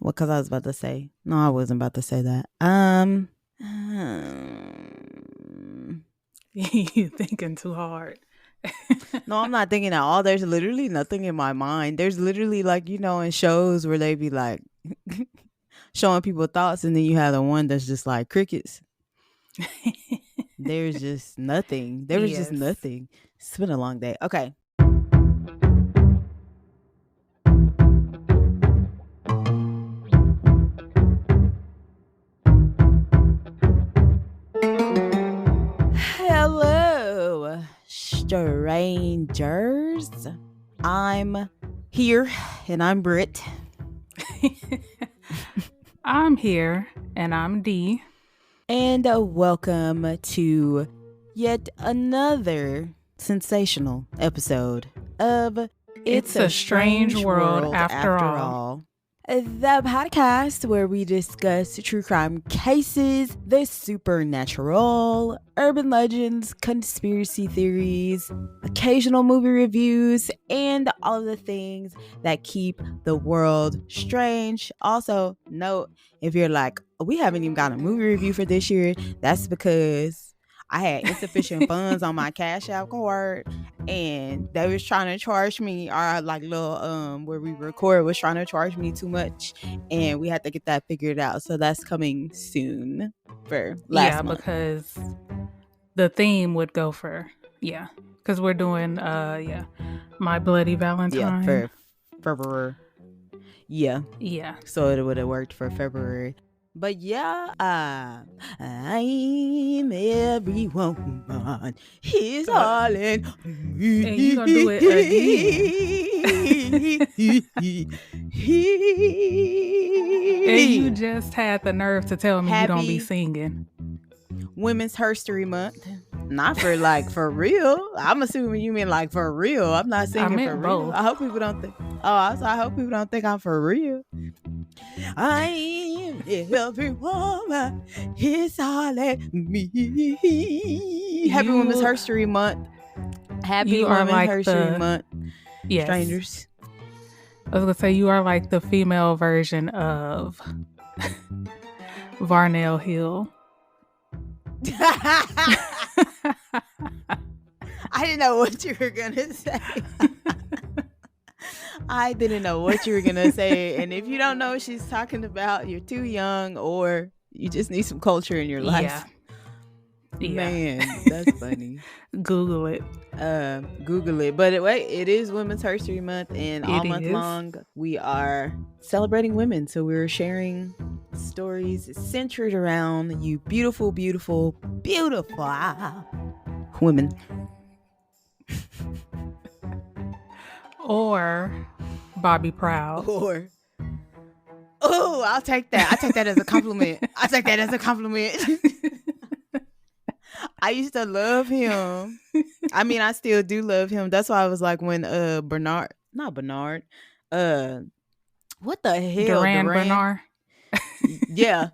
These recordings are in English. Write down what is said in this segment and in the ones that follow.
Well, because I was about to say. No, I wasn't about to say that. You thinking too hard. No, I'm not thinking at all. There's literally nothing in my mind. There's literally like, in shows where they be like showing people thoughts and then you have the one that's just like crickets. There's just nothing. There was just Yes. nothing. It's been a long day. Okay. Hello, strangers. I'm here and I'm Britt. I'm here and I'm Dee. And welcome to yet another sensational episode of It's a Strange World After All. The podcast where we discuss true crime cases, the supernatural, urban legends, conspiracy theories, occasional movie reviews, and all of the things that keep the world strange. Also, note, if you're like, we haven't even got a movie review for this year, that's because I had insufficient funds on my Cash App card, and they was trying to charge me, our like little where we record was trying to charge me too much, and we had to get that figured out. So that's coming soon for last month. Because the theme would go for because we're doing My Bloody Valentine. For February. Yeah. So it would have worked for February. But I'm every woman. He's all in. And you gonna do it again. And you just had the nerve to tell me you don't be singing. Women's History Month. Not for like for real. I'm assuming you mean like for real. I'm not singing for real. Both. I hope people don't think. I hope people don't think I'm for real. I'm every woman. It's all at me. Happy Women's History Month. Happy Women's History Month. Yes. Strangers. I was gonna say you are like the female version of Varnell Hill. I didn't know what you were gonna say. I didn't know what you were gonna say, and if you don't know what she's talking about, you're too young, or you just need some culture in your life. Yeah. Man, that's funny. Google it. Google it. But wait, it is Women's History Month, and all month long we are celebrating women. So we're sharing stories centered around you, beautiful, beautiful, beautiful women. Or Bobby Proud. I'll take that. I take that as a compliment. I used to love him. I mean, I still do love him. That's why I was like when what the hell? Duran Bernard. Yeah.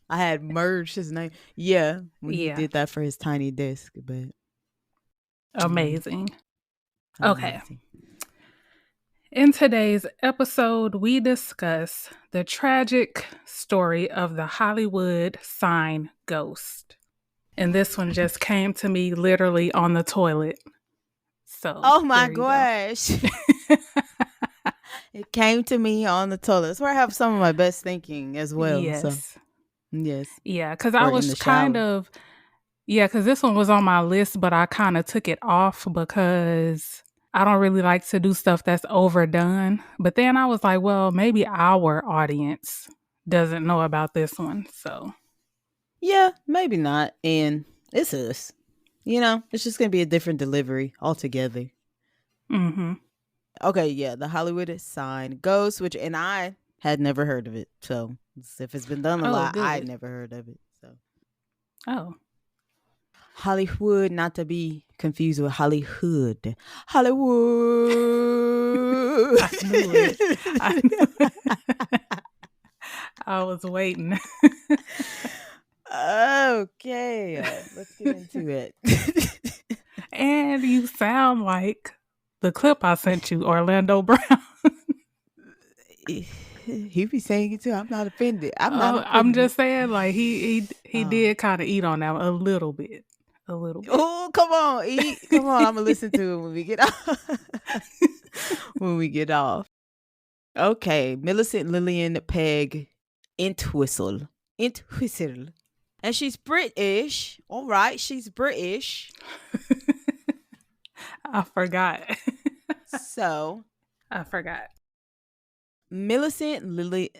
I had merged his name. Yeah. When he did that for his tiny disc, but amazing. Okay. In today's episode, we discuss the tragic story of the Hollywood sign ghost. And this one just came to me literally on the toilet. So, oh my gosh. It came to me on the toilet. That's where I have some of my best thinking as well. Yes. So, yes. Yeah, because I was because this one was on my list, but I kind of took it off because I don't really like to do stuff that's overdone. But then I was like, well, maybe our audience doesn't know about this one. So, yeah, maybe not. And it's us. It's just going to be a different delivery altogether. Mm-hmm. Okay, yeah, the Hollywood sign ghost, and I had never heard of it. So, if it's been done a lot, I'd never heard of it. So, Hollywood, not to be confused with Hollywood. Hollywood. I knew it. I was waiting. Okay, let's get into it. And you sound like the clip I sent you, Orlando Brown. He be saying it too. I'm not offended. I'm not I'm offended. just saying, like he Oh, did kind of eat on that a little bit, a little bit. oh, come on, eat. Come on. I'm gonna listen to it when we get off. When we get off. Okay, Millicent Lillian Peg Entwistle. Entwistle. And she's British. All right, she's British. I forgot. So, I forgot. Millicent Lillian.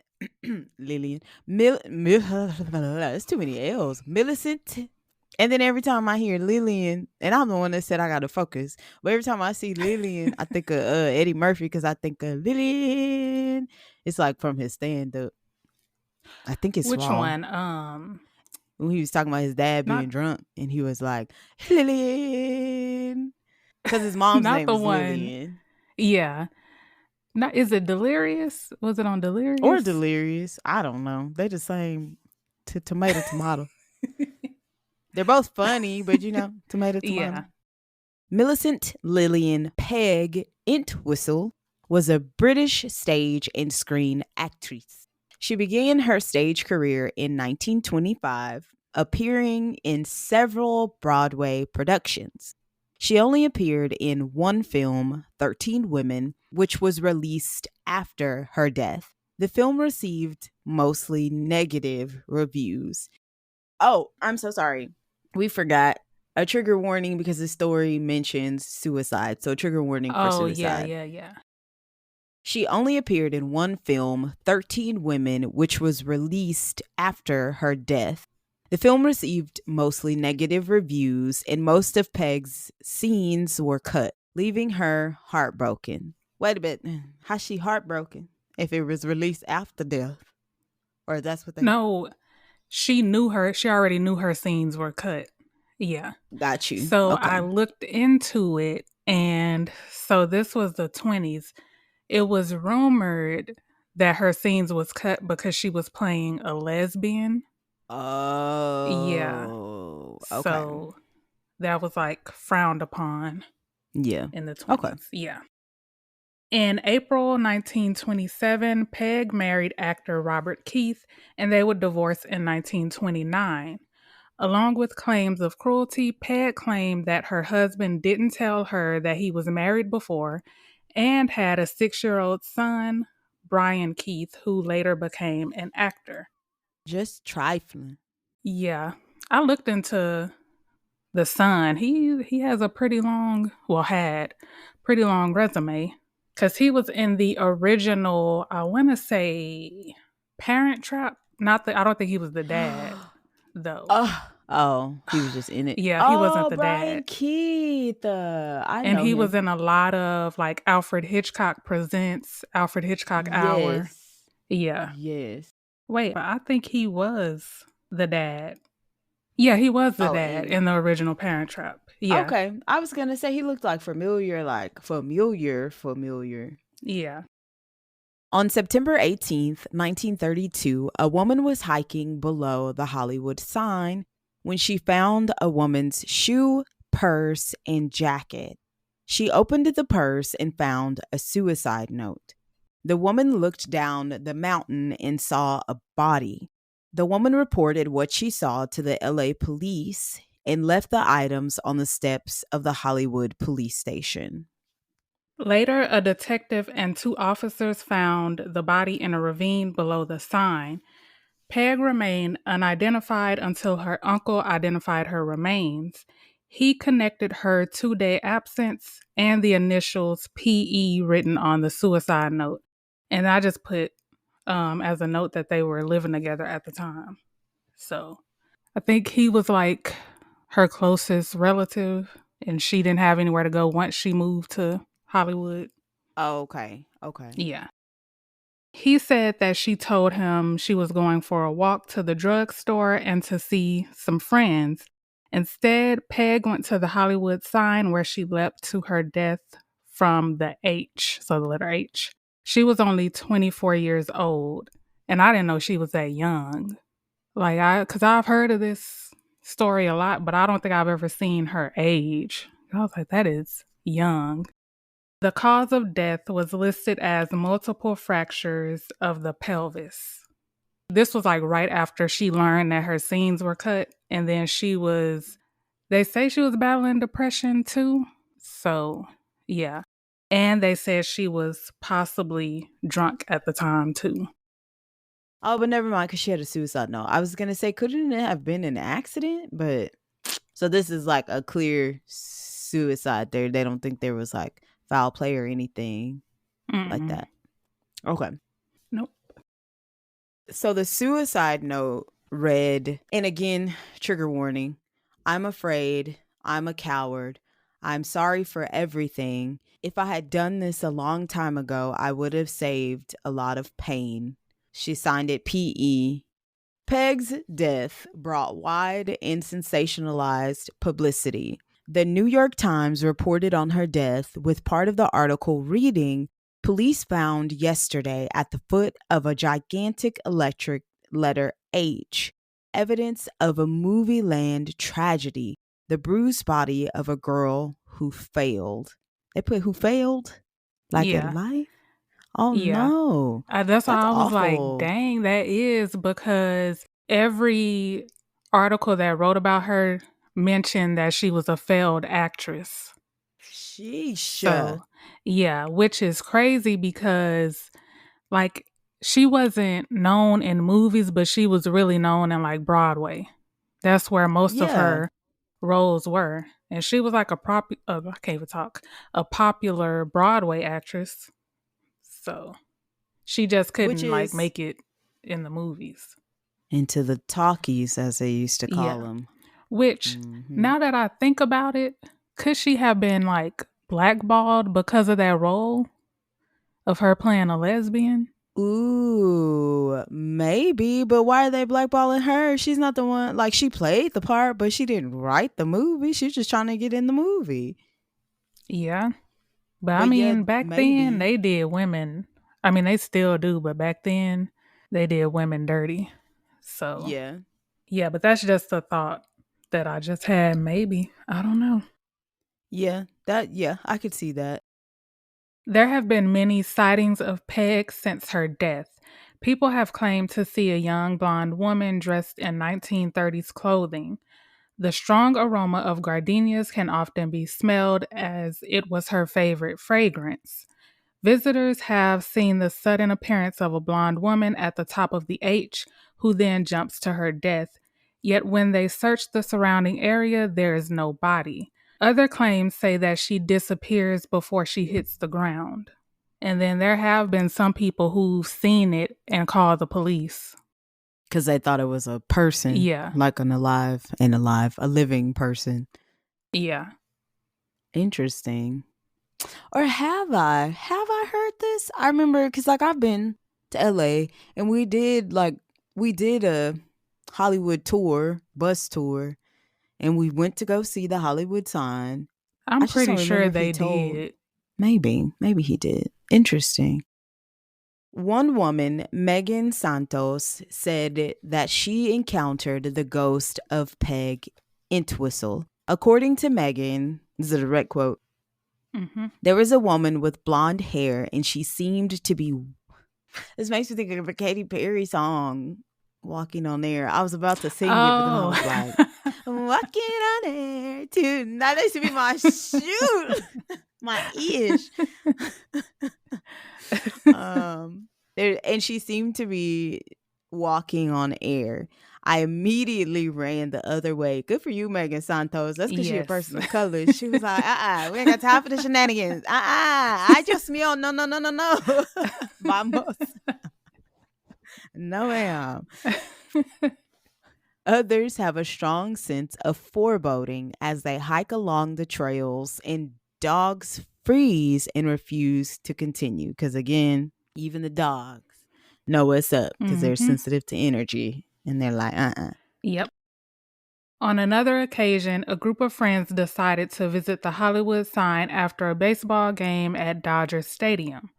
That's too many L's. Millicent. And then every time I hear Lillian, and I'm the one that said I gotta focus, but every time I see Lillian, I think of Eddie Murphy because I think of Lillian. It's like from his stand up. I think it's Which Raw. one? When he was talking about his dad being Not drunk, and he was like, Lillian. Because his mom's not name the is one. Lillian. Yeah. Not is it Delirious? Was it on Or Delirious? Delirious. I don't know. They the same tomato. They're both funny, but tomato. Yeah. Millicent Lillian Peg Entwistle was a British stage and screen actress. She began her stage career in 1925, appearing in several Broadway productions. She only appeared in one film, 13 Women, which was released after her death. The film received mostly negative reviews. Oh, I'm so sorry. We forgot a trigger warning because the story mentions suicide. So, trigger warning for Oh yeah, suicide. yeah, yeah. She only appeared in one film, 13 Women, which was released after her death. The film received mostly negative reviews, and most of Peg's scenes were cut, leaving her heartbroken. Wait a bit. How's she heartbroken if it was released after death? Or that's what they No, she already knew her scenes were cut. Yeah. got you. So Okay. I looked into it, and so this was the 20s. It was rumored that her scenes was cut because she was playing a lesbian. Yeah. Oh, okay. So that was like frowned upon Yeah. in the Okay. 20s. Yeah. In April 1927, Peg married actor Robert Keith, and they would divorce in 1929. Along with claims of cruelty, Peg claimed that her husband didn't tell her that he was married before and had a 6-year-old son, Brian Keith, who later became an actor. Just trifling. Yeah, I looked into the son. He has a pretty long, well, had pretty long resume because he was in the original. I want to say Parent Trap. Not the. I don't think he was the dad though. He was just in it. Yeah, he wasn't Oh, the Brian dad. Keith. I And know he was him. in a lot of like Alfred Hitchcock Presents, Alfred Hitchcock Hour. Yes. Yeah. Yes. Wait, but I think he was the dad. Yeah, he was the Oh, dad and in the original Parent Trap. Yeah. okay. I was gonna say he looked like familiar, familiar. Yeah. On September 18th, 1932, a woman was hiking below the Hollywood sign when she found a woman's shoe, purse, and jacket. She opened the purse and found a suicide note. The woman looked down the mountain and saw a body. The woman reported what she saw to the LA police and left the items on the steps of the Hollywood police station. Later, a detective and 2 officers found the body in a ravine below the sign. Peg remained unidentified until her uncle identified her remains. He connected her 2-day absence and the initials PE written on the suicide note. And I just put as a note that they were living together at the time. So I think he was like her closest relative, and she didn't have anywhere to go once she moved to Hollywood. Oh, okay. Okay. Yeah. He said that she told him she was going for a walk to the drugstore and to see some friends. Instead, Peg went to the Hollywood sign where she leapt to her death from the H, so the letter H. She was only 24 years old, and I didn't know she was that young. Because I've heard of this story a lot, but I don't think I've ever seen her age. I was like, that is young. The cause of death was listed as multiple fractures of the pelvis. This was like right after she learned that her seams were cut, and then they say she was battling depression too. So, yeah. And they said she was possibly drunk at the time too. Oh, but never mind, because she had a suicide note. I was gonna say, couldn't it have been an accident? But so this is like a clear suicide there. They don't think there was like foul play or anything like Mm-mm. that. Okay. Nope. So the suicide note read, and again, trigger warning, I'm afraid, I'm a coward, I'm sorry for everything. If I had done this a long time ago, I would have saved a lot of pain. She signed it PE. Peg's death brought wide and sensationalized publicity. The New York Times reported on her death, with part of the article reading, police found yesterday at the foot of a gigantic electric letter H, evidence of a movie land tragedy, the bruised body of a girl who failed. They put who failed? Like at Yeah. life? Oh Yeah. no. That's why That's I was like, awful. dang, that is, because every article that wrote about her mentioned that she was a failed actress. Sheesh. So, yeah, which is crazy because, like, she wasn't known in movies, but she was really known in like Broadway. That's where most of Yeah. her roles were. And she was like I can't even talk, a popular Broadway actress. So, she just Which couldn't like is make it in the movies. into the talkies, as they used to call Yeah. them. Which, Mm-hmm. now that I think about it, could she have been like blackballed because of that role of her playing a lesbian? Ooh, maybe, but why are they blackballing her? She's not the one. Like, she played the part, but she didn't write the movie. She's just trying to get in the movie. Yeah. But I But yet, mean, back then maybe. they did women. I mean, they still do, but back then they did women dirty. So, Yeah. yeah, but that's just a thought that I just had. Maybe. I don't know. Yeah, I could see that. There have been many sightings of Peg since her death. People have claimed to see a young blonde woman dressed in 1930s clothing. The strong aroma of gardenias can often be smelled, as it was her favorite fragrance. Visitors have seen the sudden appearance of a blonde woman at the top of the H, who then jumps to her death. Yet when they search the surrounding area, there is no body. Other claims say that she disappears before she hits the ground. And then there have been some people who've seen it and called the police. Because they thought it was a person, Yeah. like a living person. Yeah. Interesting. Or have I? Have I heard this? I remember because like I've been to LA and we did a Hollywood tour, bus tour, and we went to go see the Hollywood sign. I'm I just pretty don't sure remember if he they told. did. Maybe he did. Interesting. One woman, Megan Santos, said that she encountered the ghost of Peg Entwistle. According to Megan, this is a direct quote. Mm-hmm. There was a woman with blonde hair, and she seemed to be. This makes me think of a Katy Perry song, "Walking on Air." I was about to sing it, but then I Oh. was like, "Walking on air too." That used to be my shoot, my ish. And she seemed to be walking on air. I immediately ran the other way. Good for you, Megan Santos. That's because she a Yes. person of color. She was like, we ain't got time for the shenanigans. I just me on no. Vamos. No, ma'am. Others have a strong sense of foreboding as they hike along the trails, and dogs freeze and refuse to continue. Because again, even the dogs know what's up because they're Mm-hmm. sensitive to energy, and they're like, Yep. On another occasion, a group of friends decided to visit the Hollywood sign after a baseball game at Dodger Stadium.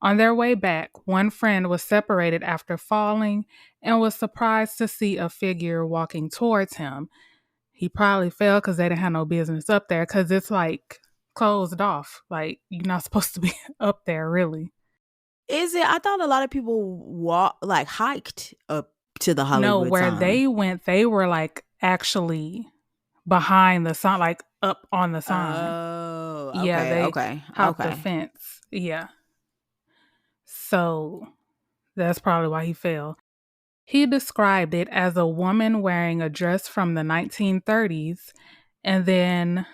On their way back, one friend was separated after falling and was surprised to see a figure walking towards him. He probably fell because they didn't have no business up there, because it's like closed off. Like, you're not supposed to be up there, really. Is it? I thought a lot of people hiked up to the No, Hollywood where sign. they went, they were like actually behind the sign, like up on the sign. Oh, Yeah, okay, they okay, hopped the okay. fence. Yeah. So that's probably why he fell. He described it as a woman wearing a dress from the 1930s. And then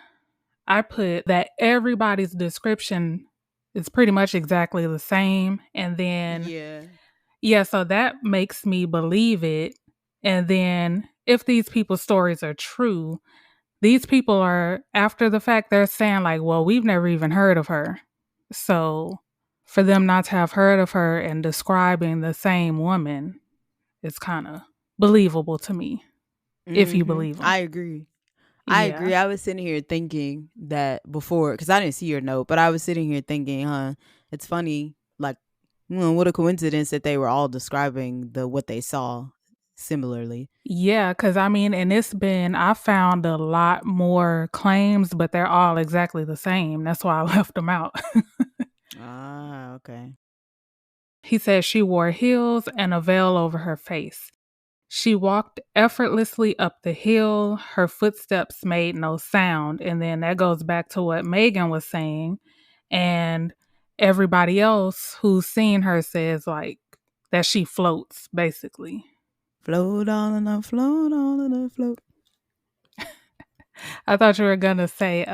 I put that everybody's description is pretty much exactly the same. And then, Yeah. yeah, so that makes me believe it. And then if these people's stories are true, these people are, after the fact, they're saying, like, well, we've never even heard of her. So for them not to have heard of her and describing the same woman, it's kind of believable to me, if you Mm-hmm. believe them. I agree. I Yeah. agree. I was sitting here thinking that before, because I didn't see your note, but I was sitting here thinking, it's funny, like, what a coincidence that they were all describing what they saw similarly. Yeah, because I mean, and I found a lot more claims, but they're all exactly the same. That's why I left them out. Ah, okay. He said she wore heels and a veil over her face. She walked effortlessly up the hill. Her footsteps made no sound. And then that goes back to what Megan was saying. And everybody else who's seen her says, like, that she floats, basically. Float on and float on and float. I thought you were going to say,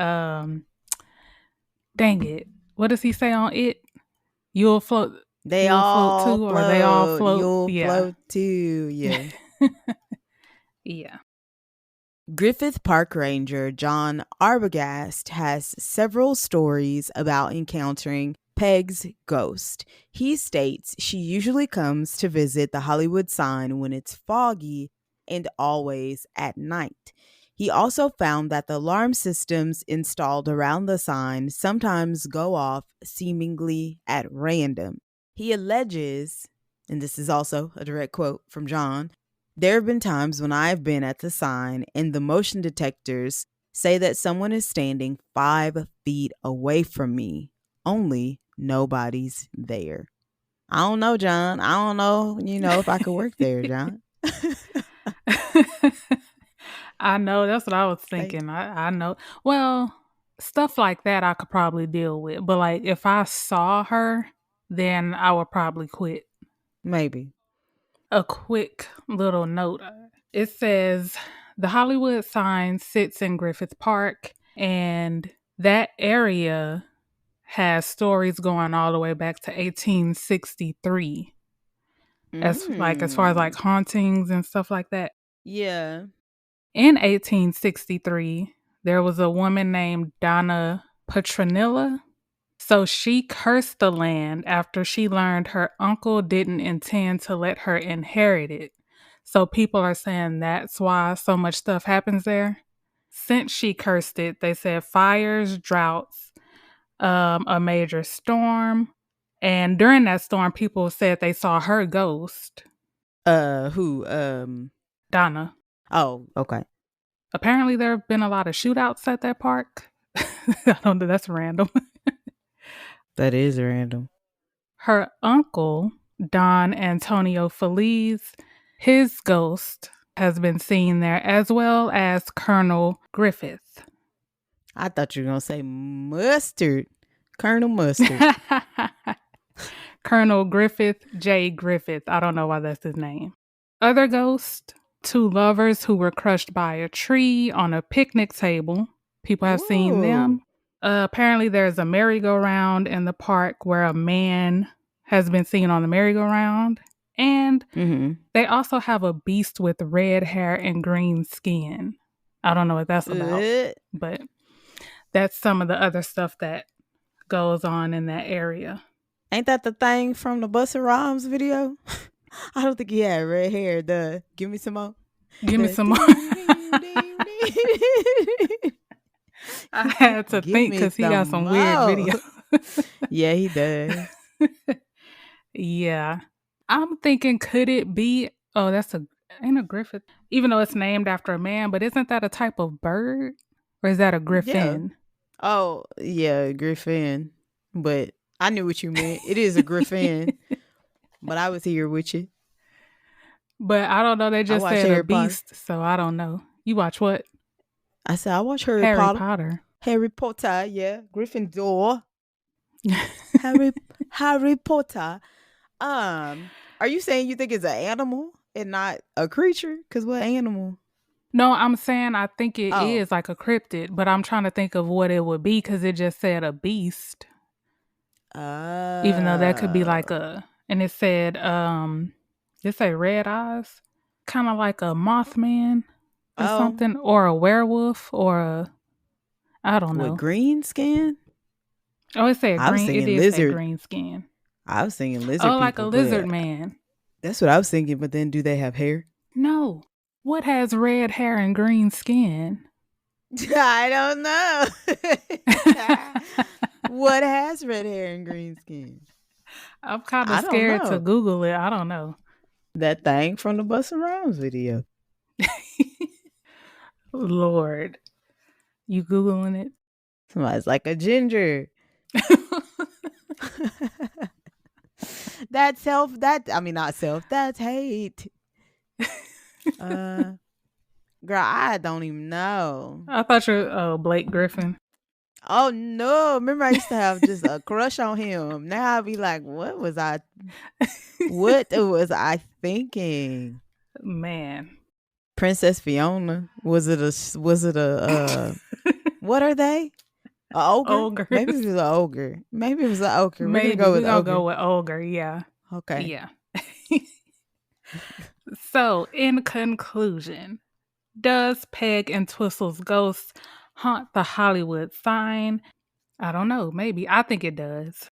dang it. What does he say on it? You'll float. They You'll float all too, or they all float. float. You'll Yeah. float too. Yeah. Yeah. Griffith Park Ranger John Arbogast has several stories about encountering Peg's ghost. He states she usually comes to visit the Hollywood sign when it's foggy and always at night. He also found that the alarm systems installed around the sign sometimes go off seemingly at random. He alleges, and this is also a direct quote from John, there have been times when I've been at the sign and the motion detectors say that someone is standing 5 feet away from me, only nobody's there. I don't know, John. I don't know, if I could work there, John. I know. That's what I was Thank thinking. I know. Well, stuff like that I could probably deal with. But like if I saw her, then I would probably quit. Maybe. A quick little note. It says the Hollywood sign sits in Griffith Park, and that area has stories going all the way back to 1863. As far as like hauntings and stuff like that. Yeah. In 1863, there was a woman named Donna Petronilla. So she cursed the land after she learned her uncle didn't intend to let her inherit it. So people are saying that's why so much stuff happens there. Since she cursed it, they said fires, droughts, a major storm. And during that storm, people said they saw her ghost. Who? Donna. Oh, okay. Apparently, there have been a lot of shootouts at that park. I don't know. That's random. That is random. Her uncle, Don Antonio Feliz, his ghost has been seen there, as well as Colonel Griffith. I thought you were going to say Mustard. Colonel Mustard. Colonel Griffith J. Griffith. I don't know why that's his name. Other ghosts, two lovers who were crushed by a tree on a picnic table. People have seen them. Apparently, there's a merry-go-round in the park where a man has been seen on the merry-go-round. And they also have a beast with red hair and green skin. I don't know what that's about, but that's some of the other stuff that goes on in that area. Ain't that the thing from the Busta Rhymes video? I don't think he had red hair. Give me some more. Give me some more. I had to think because he got some weird videos. Yeah, he does. Yeah. I'm thinking, could it be? Oh, ain't a griffin. Even though it's named after a man, but isn't that a type of bird? Or is that a griffin? Oh, yeah, Griffin. But I knew what you meant. It is a Griffin, but I was here with you. But I don't know. They I just watch said a Harry Potter. beast, so I don't know. You watch what? I said I watch Harry Harry Potter. Potter. Harry Potter, yeah. Gryffindor. Harry Harry Potter. Are you saying you think it's an animal and not a creature? Cause what animal? No, I'm saying I think it Oh. is like a cryptid, but I'm trying to think of what it would be because it just said a beast. Even though that could be like Oh. and it say red eyes, kind of like a Mothman or Oh. something, or a werewolf, or I don't What, know. green skin? Oh, it said I was green. It thinking did say lizard. green skin. I was thinking lizard Oh, like a people, lizard but man. that's what I was thinking. But then do they have hair? No. What has red hair and green skin? I don't know. What has red hair and green skin? I'm kind of I don't scared to know. Google it. I don't know. That thing from the Busta Rhymes video. Lord, you Googling it? Somebody's like a ginger. Not self, that's hate. Uh Girl, I don't even know. I thought you're Blake Griffin. Oh no. Remember I used to have just a crush on him. Now I'll be like, what was I thinking? Man. Princess Fiona. Was it a what are they? A ogre? Maybe it Ogres. was an ogre. Maybe it was an ogre. We're gonna Maybe go we're with gonna ogre. go with ogre. Yeah. Okay. Yeah. So, in conclusion, does Peg and Twistle's ghost haunt the Hollywood sign? I don't know. Maybe. I think it does.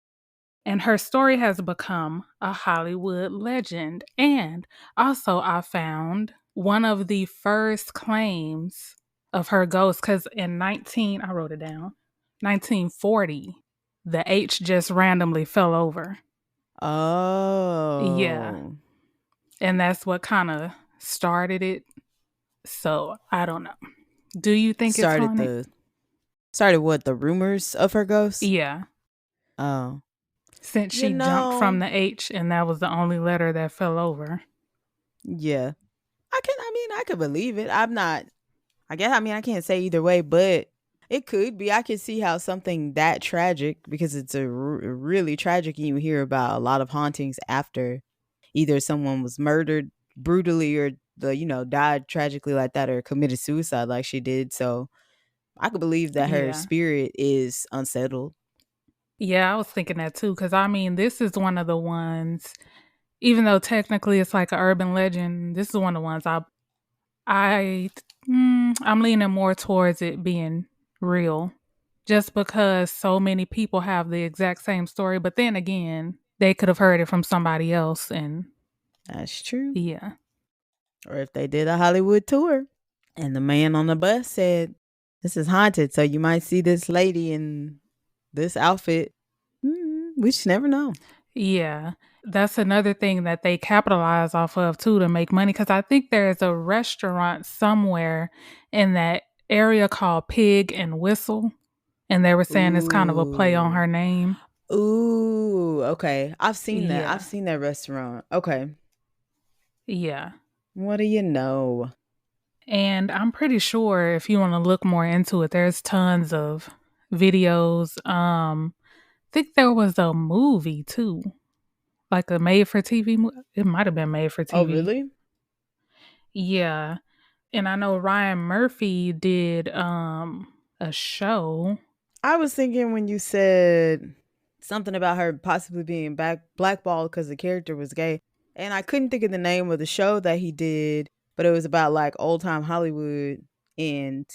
And her story has become a Hollywood legend. And also, I found one of the first claims of her ghost because I wrote it down, 1940, the H just randomly fell over. Yeah. Oh. And that's what kind of started it. So I don't know. Do you think it's Started haunted? the started what, the rumors of her ghost? Yeah. Oh. Since You she jumped from know, the H and that was the only letter that fell over. yeah. I could believe it. I can't say either way, but it could be. I could see how something that tragic, because it's really tragic, and you hear about a lot of hauntings after either someone was murdered brutally or died tragically like that or committed suicide like she did. So I could believe that her Yeah. spirit is unsettled. Yeah, I was thinking that too. Cause I mean, this is one of the ones, even though technically it's like an urban legend, this is one of the ones I'm leaning more towards it being real. Just because so many people have the exact same story, but then again, they could have heard it from somebody else and That's true. yeah. Or if they did a Hollywood tour and the man on the bus said, "This is haunted, so you might see this lady in this outfit." We just never know. Yeah. That's another thing that they capitalize off of too to make money. Cause I think there's a restaurant somewhere in that area called Pig and Whistle. And they were saying it's kind of a play on Ooh. her name. Ooh, okay. I've seen that. I've Yeah. seen that restaurant. Okay. Yeah. What do you know? And I'm pretty sure if you want to look more into it, there's tons of videos. I think there was a movie too, like a made for TV. It might have been made for Oh, TV. really? Yeah. And I know Ryan Murphy did a show. I was thinking when you said something about her possibly being blackballed because the character was gay, and I couldn't think of the name of the show that he did, but it was about like old time Hollywood, and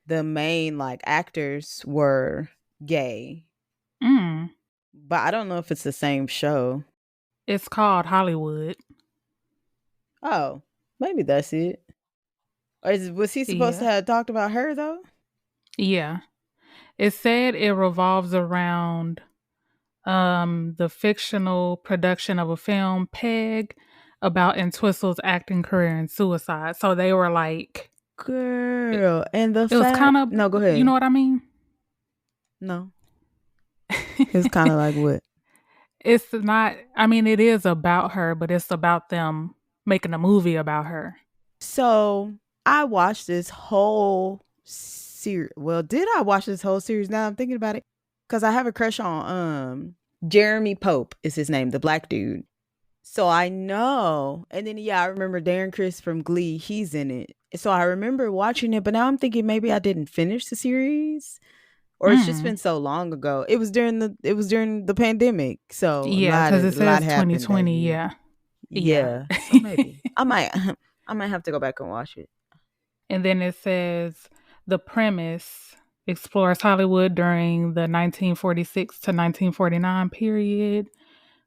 the main like actors were gay. Mm, But I don't know if it's the same show. it's called Hollywood. Oh, maybe that's it. Was he supposed to Yeah. have talked about her though? Yeah. It said it revolves around the fictional production of a film, Peg, about Entwistle's acting career and suicide. So they were like, it, Girl, and the it was fact. kind of, No, go you know ahead. what I mean? No. It's kind of like what? It's not, I mean, it is about her, but it's about them making a movie about her. So I watched this whole series. Well, did I watch this whole series? Now I'm thinking about it. Because I have a crush on Jeremy Pope is his name, the black dude. So I know. And then, yeah, I remember Darren Criss from Glee. He's in it. So I remember watching it, but now I'm thinking maybe I didn't finish the series. Or it's just been so long ago. It was during the pandemic. So yeah, because it says 2020. Yeah. So maybe I might have to go back and watch it. And then it says the premise explores Hollywood during the 1946 to 1949 period,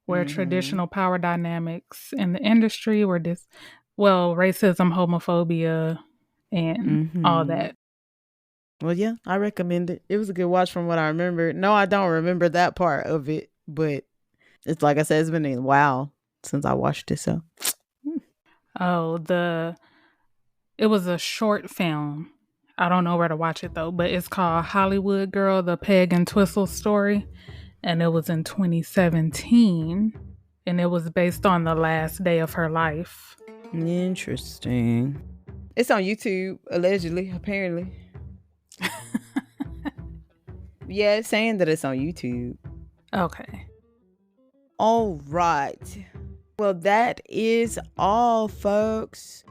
where traditional power dynamics in the industry were racism, homophobia, and all that. Well, yeah, I recommend it. It was a good watch from what I remember. No, I don't remember that part of it, but it's like I said, it's been a while since I watched it. So, it was a short film. I don't know where to watch it though, but it's called Hollywood Girl: The Peg and Twistle Story, and it was in 2017, and it was based on the last day of her life. Interesting. It's on YouTube, allegedly, apparently. Yeah, it's saying that it's on YouTube. Okay. All right. Well, that is all, folks.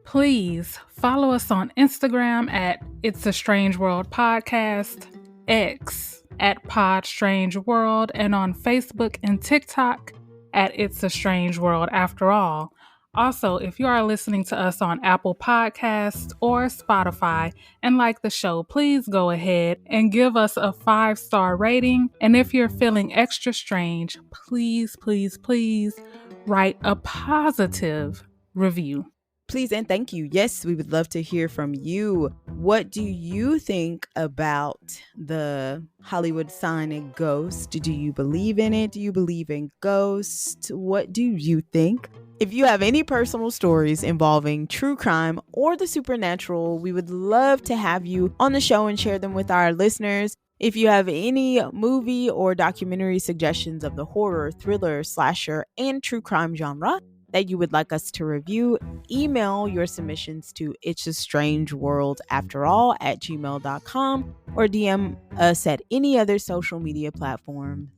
Please follow us on Instagram at It's a Strange World Podcast, X at Pod Strange World, and on Facebook and TikTok at It's a Strange World After All. Also, if you are listening to us on Apple Podcasts or Spotify and like the show, please go ahead and give us a 5-star rating. And if you're feeling extra strange, please, please, please write a positive review. Please and thank you. Yes, we would love to hear from you. What do you think about the Hollywood sign and ghost? Do you believe in it? Do you believe in ghosts? What do you think? If you have any personal stories involving true crime or the supernatural, we would love to have you on the show and share them with our listeners. If you have any movie or documentary suggestions of the horror, thriller, slasher, and true crime genre that you would like us to review, email your submissions to itsastrangeworldafterall@gmail.com or DM us at any other social media platform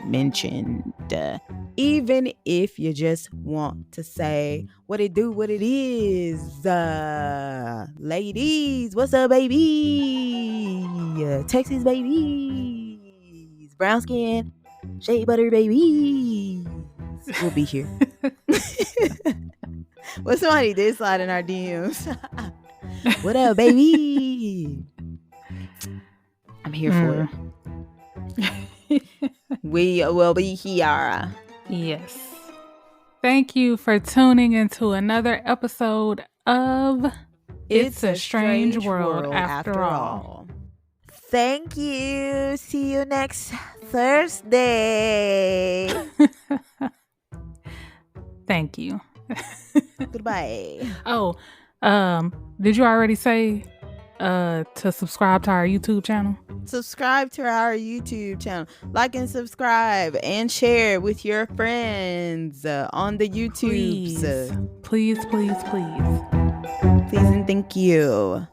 mentioned. Even if you just want to say what it do, what it is. Ladies, what's up, baby? Texas babies, brown skin, shea butter babies. We'll be here. Well, somebody did slide in our DMs. What up, baby? I'm here for it. We will be here. Yes. Thank you for tuning into another episode of It's a Strange World After All. Thank you. See you next Thursday. Thank you. Goodbye. Oh, did you already say to subscribe to our YouTube channel? Subscribe to our YouTube channel. Like and subscribe and share with your friends on the YouTubes. Please, please, please. Please and thank you.